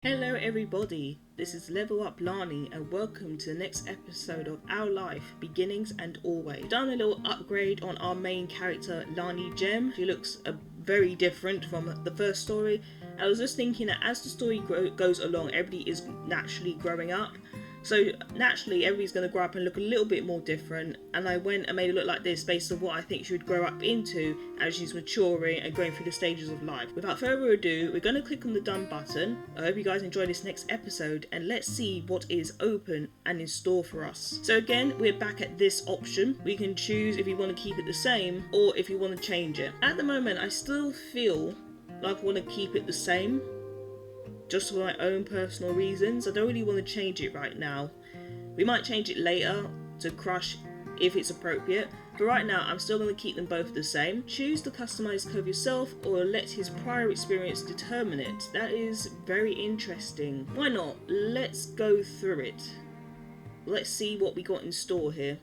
Hello everybody, this is Level Up Lani and welcome to the next episode of Our Life, Beginnings and Always. We've done a little upgrade on our main character Lani Gem. She looks very different from the first story. I was just thinking that as the story goes along, everybody is naturally growing up. So naturally everybody's going to grow up and look a little bit more different, and I went and made it look like this based on what I think she would grow up into as she's maturing and going through the stages of life. Without further ado, we're going to click on the done button. I hope you guys enjoy this next episode and let's see what is open and in store for us. So again, we're back at this option. We can choose if we want to keep it the same or if you want to change it. At the moment I still feel like I want to keep it the same, just for my own personal reasons. I don't really want to change it right now. We might change it later to Crush if it's appropriate, but right now I'm still going to keep them both the same. Choose the customized cove yourself or let his prior experience determine it. That is very interesting. Why not? Let's go through it. Let's see what we got in store here.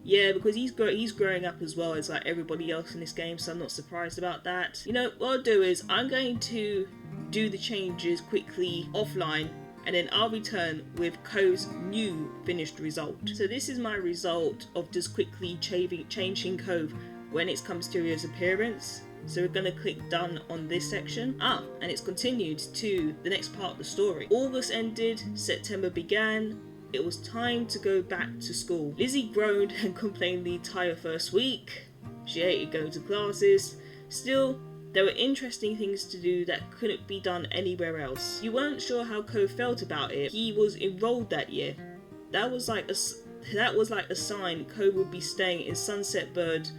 Yeah, because he's growing up as well as like everybody else in this game, so I'm not surprised about that. You know, what I'll do is I'm going to do the changes quickly offline and then I'll return with Cove's new finished result. So this is my result of just quickly changing Cove when it comes to his appearance. So we're going to click done on this section. And it's continued to the next part of the story. August ended, September began. It was time to go back to school. Lizzie groaned and complained the entire first week. She hated going to classes. Still, there were interesting things to do that couldn't be done anywhere else. You weren't sure how Cove felt about it. He was enrolled that year. That was like a sign Cove would be staying in Sunset Bird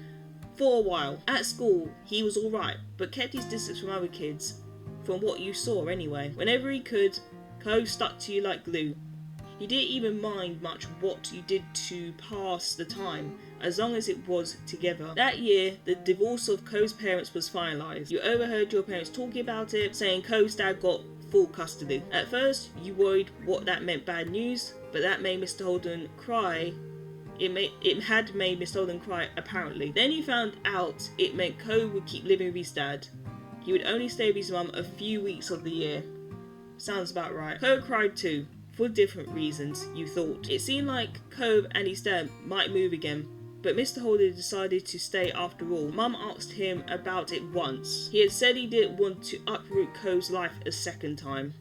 for a while. At school, he was alright, but kept his distance from other kids, from what you saw anyway. Whenever he could, Cove stuck to you like glue. He didn't even mind much what you did to pass the time, as long as it was together. That year, the divorce of Cove's parents was finalised. You overheard your parents talking about it, saying Cove's dad got full custody. At first, you worried what that meant bad news, but that made Mr. Holden cry. It had made Mr. Holden cry, apparently. Then you found out it meant Cove would keep living with his dad. He would only stay with his mum a few weeks of the year. Sounds about right. Cove cried too. For different reasons, you thought. It seemed like Cove and his dad might move again, but Mr. Holden decided to stay after all. Mum asked him about it once. He had said he didn't want to uproot Cove's life a second time.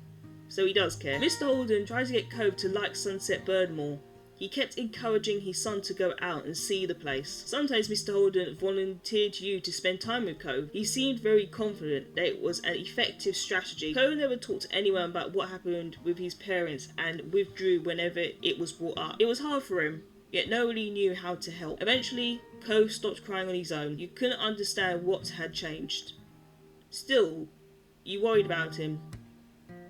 So he does care. Mr. Holden tried to get Cove to like Sunset Bird more. He kept encouraging his son to go out and see the place. Sometimes Mr. Holden volunteered you to spend time with Cove. He seemed very confident that it was an effective strategy. Cove never talked to anyone about what happened with his parents and withdrew whenever it was brought up. It was hard for him, yet nobody knew how to help. Eventually, Cove stopped crying on his own. You couldn't understand what had changed. Still, you worried about him.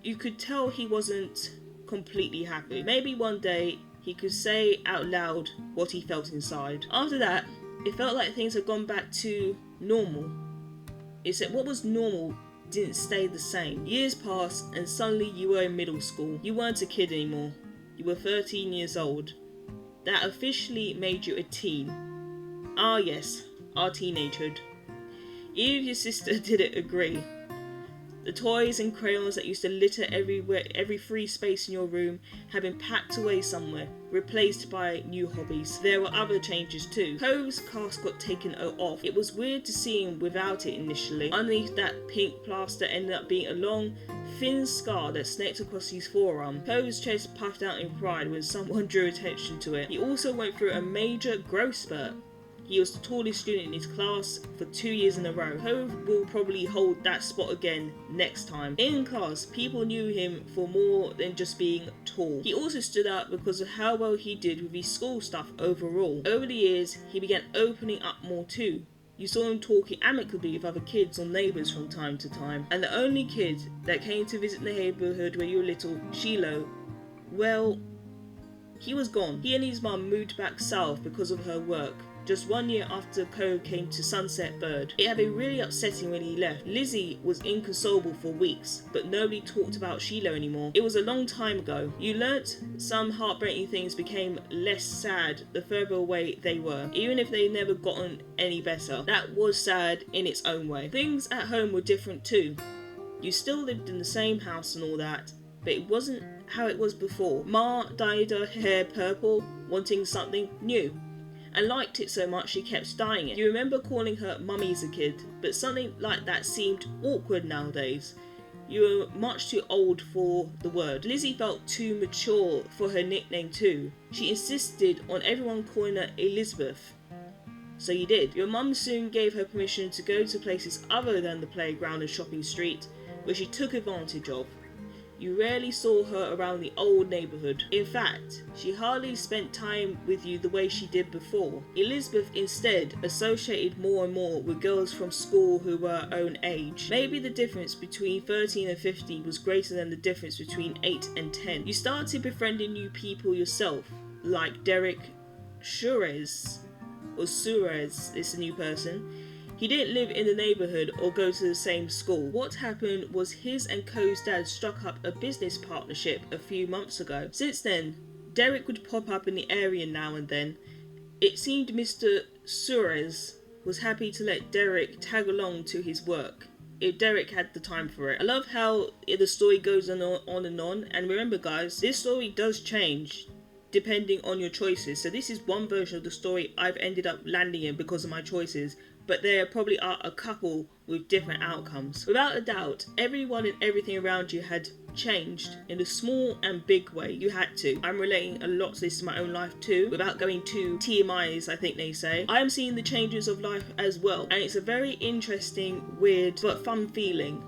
You could tell he wasn't completely happy. Maybe one day he could say out loud what he felt inside. After that, it felt like things had gone back to normal. Except what was normal didn't stay the same. Years passed and suddenly you were in middle school. You weren't a kid anymore. You were 13 years old. That officially made you a teen. Ah yes, our teenagehood. Even if your sister didn't agree. The toys and crayons that used to litter everywhere, every free space in your room, had been packed away somewhere, replaced by new hobbies. There were other changes too. Cove's cast got taken off. It was weird to see him without it initially. Underneath that pink plaster ended up being a long, thin scar that snaked across his forearm. Cove's chest puffed out in pride when someone drew attention to it. He also went through a major growth spurt. He was the tallest student in his class for 2 years in a row. Cove will probably hold that spot again next time. In class, people knew him for more than just being tall. He also stood out because of how well he did with his school stuff overall. Over the years, he began opening up more too. You saw him talking amicably with other kids or neighbours from time to time. And the only kid that came to visit the neighbourhood where you were little, Shiloh, well, he was gone. He and his mum moved back south because of her work. Just 1 year after Cove came to Sunset Bird. It had been really upsetting when he left. Lizzie was inconsolable for weeks, but nobody talked about Shiloh anymore. It was a long time ago. You learnt some heartbreaking things became less sad the further away they were, even if they never gotten any better. That was sad in its own way. Things at home were different too. You still lived in the same house and all that, but it wasn't how it was before. Ma dyed her hair purple, wanting something new, and liked it so much she kept dyeing it. You remember calling her Mummy as a kid, but something like that seemed awkward nowadays. You were much too old for the word. Lizzie felt too mature for her nickname too. She insisted on everyone calling her Elizabeth. So you did. Your mum soon gave her permission to go to places other than the playground and shopping street, which she took advantage of. You rarely saw her around the old neighbourhood. In fact, she hardly spent time with you the way she did before. Elizabeth instead associated more and more with girls from school who were her own age. Maybe the difference between 13 and 15 was greater than the difference between 8 and 10. You started befriending new people yourself, like Derek Suarez, is a new person. He didn't live in the neighbourhood or go to the same school. What happened was his and Co's dad struck up a business partnership a few months ago. Since then, Derek would pop up in the area now and then. It seemed Mr. Suarez was happy to let Derek tag along to his work, if Derek had the time for it. I love how the story goes on and on, and remember guys, this story does change depending on your choices. So this is one version of the story I've ended up landing in because of my choices, but there probably are a couple with different outcomes. Without a doubt, everyone and everything around you had changed in a small and big way. You had to. I'm relating a lot to this in my own life too, without going to TMIs, I think they say. I am seeing the changes of life as well, and it's a very interesting, weird, but fun feeling.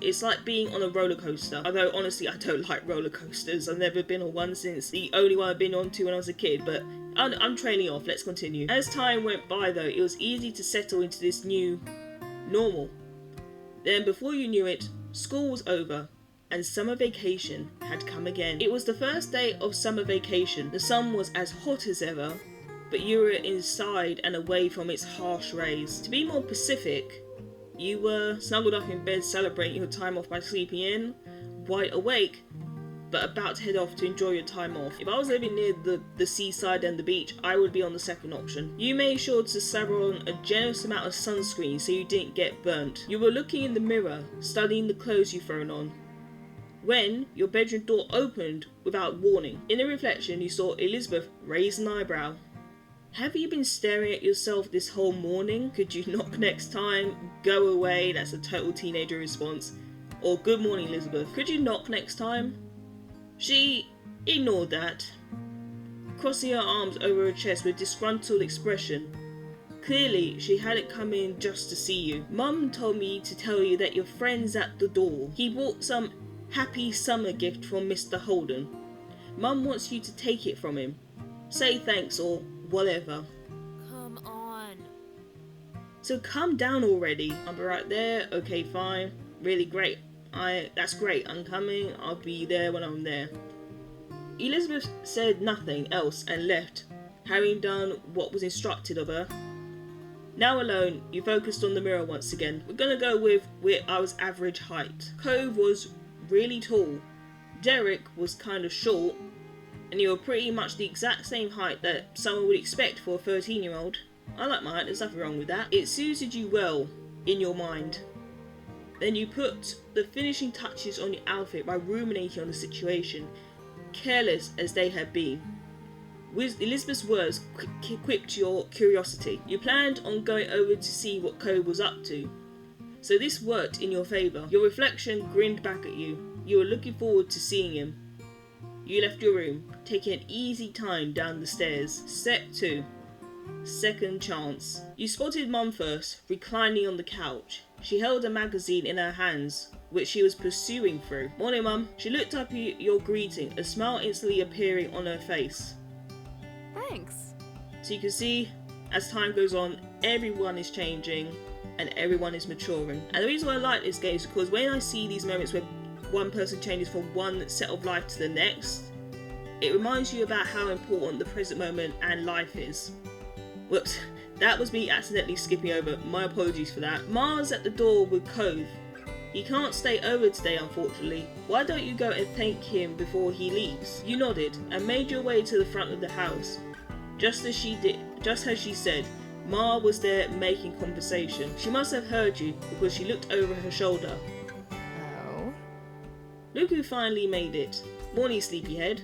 It's like being on a roller coaster. Although honestly, I don't like roller coasters. I've never been on one since the only one I've been on to when I was a kid, but I'm trailing off. Let's continue. As time went by though, it was easy to settle into this new normal. Then before you knew it, school was over and summer vacation had come again. It was the first day of summer vacation. The sun was as hot as ever, but you were inside and away from its harsh rays. To be more specific, you were snuggled up in bed celebrating your time off by sleeping in, wide awake, but about to head off to enjoy your time off. If I was living near the seaside and the beach, I would be on the second option. You made sure to slap on a generous amount of sunscreen so you didn't get burnt. You were looking in the mirror, studying the clothes you've thrown on, when your bedroom door opened without warning. In the reflection, you saw Elizabeth raise an eyebrow. Have you been staring at yourself this whole morning? Could you knock next time? Go away, that's a total teenager response. Or good morning, Elizabeth. Could you knock next time? She ignored that, crossing her arms over her chest with a disgruntled expression. Clearly, she hadn't come in just to see you. Mum told me to tell you that your friend's at the door. He bought some happy summer gift from Mr. Holden. Mum wants you to take it from him. Say thanks or whatever. Come on. So calm down already. I'll be right there. Okay, fine. Really great. That's great. I'm coming. I'll be there when I'm there. Elizabeth said nothing else and left, having done what was instructed of her. Now alone, you focused on the mirror once again. We're gonna go with where I was average height. Cove was really tall. Derek was kind of short, and you were pretty much the exact same height that someone would expect for a 13-year-old. I like my height, there's nothing wrong with that. It suited you well in your mind. Then you put the finishing touches on your outfit by ruminating on the situation, careless as they had been. With Elizabeth's words quipped your curiosity. You planned on going over to see what Cove was up to, so this worked in your favour. Your reflection grinned back at you. You were looking forward to seeing him. You left your room, taking an easy time down the stairs. Step 2. Second chance. You spotted Mum first, reclining on the couch. She held a magazine in her hands, which she was pursuing through. Morning, Mum. She looked up at your greeting, a smile instantly appearing on her face. Thanks. So you can see, as time goes on, everyone is changing and everyone is maturing. And the reason why I like this game is because when I see these moments where one person changes from one set of life to the next, it reminds you about how important the present moment and life is. Whoops, that was me accidentally skipping over. My apologies for that. Mars at the door with Cove. He can't stay over today, unfortunately. Why don't you go and thank him before he leaves? You nodded and made your way to the front of the house. Just as she said, Ma was there making conversation. She must have heard you because she looked over her shoulder. Oh? Look who finally made it. Morning, sleepyhead.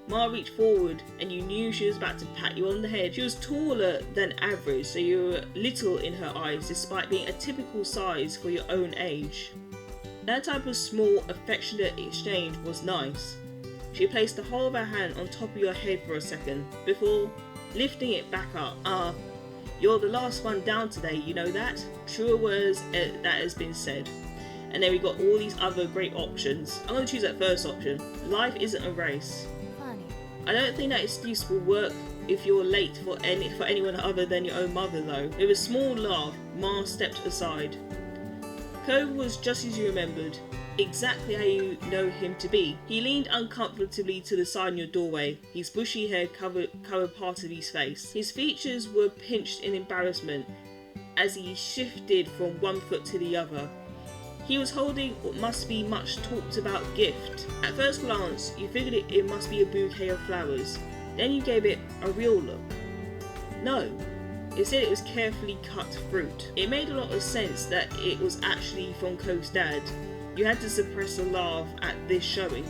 Ma reached forward and you knew she was about to pat you on the head. She was taller than average, so you were little in her eyes despite being a typical size for your own age. That type of small, affectionate exchange was nice. She placed the whole of her hand on top of your head for a second, before lifting it back up. You're the last one down today, you know that? Truer words that has been said. And then we got all these other great options. I'm going to choose that first option. Life isn't a race. Funny. I don't think that excuse will work if you're late for anyone other than your own mother though. With a small laugh, Ma stepped aside. Cove was just as you remembered, exactly how you know him to be. He leaned uncomfortably to the side in your doorway, his bushy hair covered part of his face. His features were pinched in embarrassment as he shifted from one foot to the other. He was holding what must be much talked about gift. At first glance, you figured it must be a bouquet of flowers. Then you gave it a real look. No. Instead, it was carefully cut fruit. It made a lot of sense that it was actually from Cove's dad. You had to suppress a laugh at this showing.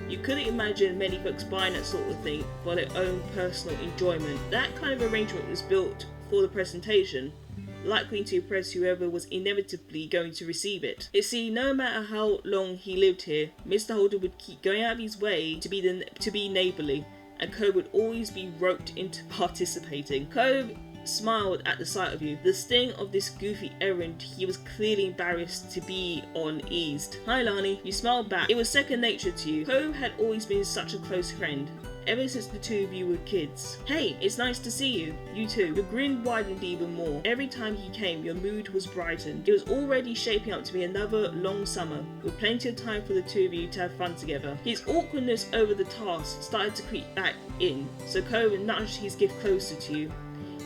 You couldn't imagine many folks buying that sort of thing for their own personal enjoyment. That kind of arrangement was built for the presentation, likely to impress whoever was inevitably going to receive it. You see, no matter how long he lived here, Mr. Holden would keep going out of his way to be neighbourly, and Cove would always be roped into participating. Cove smiled at the sight of you. The sting of this goofy errand he was clearly embarrassed to be on eased. Hi Lani, you smiled back. It was second nature to you. Cove had always been such a close friend, ever since the two of you were kids. Hey, it's nice to see you. You too. Your grin widened even more. Every time he came, your mood was brightened. It was already shaping up to be another long summer, with plenty of time for the two of you to have fun together. His awkwardness over the task started to creep back in, so Cove nudged his gift closer to you.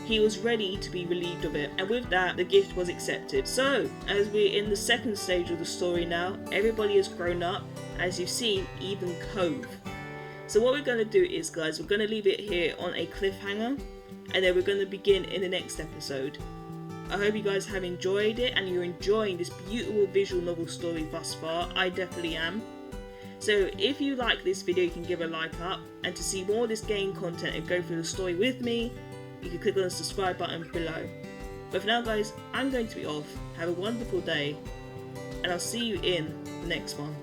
He was ready to be relieved of it, and with that, the gift was accepted. So, as we're in the second stage of the story now, everybody has grown up, as you've seen, even Cove. So what we're going to do is, guys, we're going to leave it here on a cliffhanger, and then we're going to begin in the next episode. I hope you guys have enjoyed it, and you're enjoying this beautiful visual novel story thus far. I definitely am. So if you like this video, you can give a like up, and to see more of this game content and go through the story with me, you can click on the subscribe button below. But for now, guys, I'm going to be off. Have a wonderful day, and I'll see you in the next one.